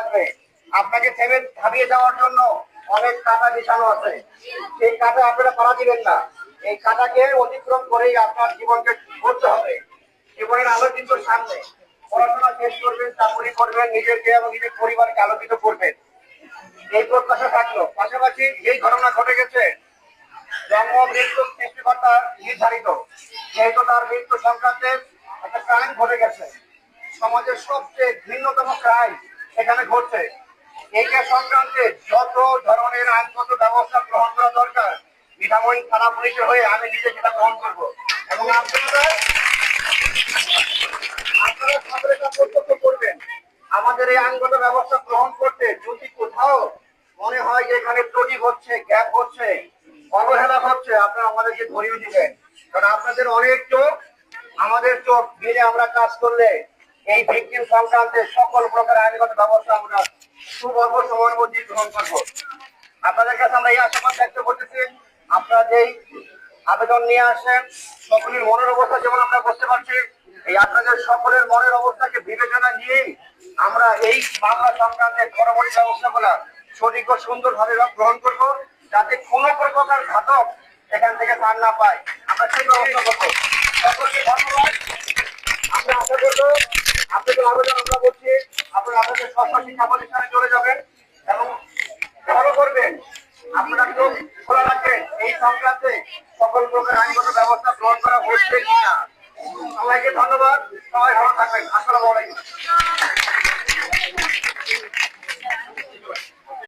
আসবে। আপনাকে থেমে থামিয়ে দেওয়ার জন্য অনেক কাঁটা বিছানো আছে, সেই কাঁটা আপনারা পাড়া দিবেন না। এই কাঁটাকে অতিক্রম করেই আপনার জীবনকে করতে হবে। জীবনের আলো কিন্তু সামনে। পড়াশোনা শেষ করবেন, চাকরি করবেন, নিজেকে এবং নিজের পরিবারকে আলোকিত করবেন, এই প্রত্যাশা থাকলো। পাশাপাশি যেই ঘটনা ঘটে গেছে, জন্ম মৃত্যু সৃষ্টিকর্তা নির্ধারিত, যেহেতু তার মৃত্যু সংক্রান্তে একটা ক্রাইম ঘটে গেছে, সমাজের সবচেয়ে ঘৃণ্যতম ক্রাইম এখানে ঘটছে। এইটা সংক্রান্তে যত ধরনের আইনগত ব্যবস্থা গ্রহণ করা দরকার, মিঠামইন থানা পুলিশের হয়ে আমি নিজে সেটা গ্রহণ করবো। এবং আপনারা কর্তব্য করবেন। আমাদের এই আইনগত ব্যবস্থা গ্রহণ করতে যদি কোথাও মনে হয় যে এখানে ত্রুটি হচ্ছে, গ্যাপ হচ্ছে, অবহেলা হচ্ছে, আপনারা আমাদেরকে ধরিয়ে দিবেন। কারণ আপনাদের অনেক চোখ, আমাদের চোখ মিলে আমরা কাজ করলে এই ভিকটিম সংক্রান্তে সকল প্রকার আইনগত ব্যবস্থা আমরা খুব অল্প সময়ের মধ্যে গ্রহণ করবো। আপনাদের কাছে আমরা এই আশাবাদ ব্যক্ত করতেছি, আপনারা যেই আবেদন নিয়ে আসেন, সকলের মনের অবস্থা যেমন আমরা বুঝতে পারছি, এই আপনাদের সকলের মনের অবস্থাকে বিবেচনা নিয়েই আমরা এই মামলা সংক্রান্তে পরবর্তী ব্যবস্থাগুলা সঠিক ও সুন্দর ভাবে গ্রহণ করবো, যাতে কোনো প্রকার ঘাতক এখান থেকে পার না পায়। আমরা সেই ব্যবস্থা করবো। সকলকে ধন্যবাদ। আমরা আশা করবো আপনাদের আবেদন আমরা বলছি, আপনারা আপনাদের স্বচ্ছ শিক্ষা প্রতিষ্ঠানে চলে যাবেন এবং ফলো করবেন। আপনারা চোখ খোলা রাখেন এই সংক্রান্তে সকল প্রকার আইনগত ব্যবস্থা গ্রহণ করা হচ্ছে কিনা। সবাইকে ধন্যবাদ। সবাই ভালো থাকবেন। আসসালামু আলাইকুম।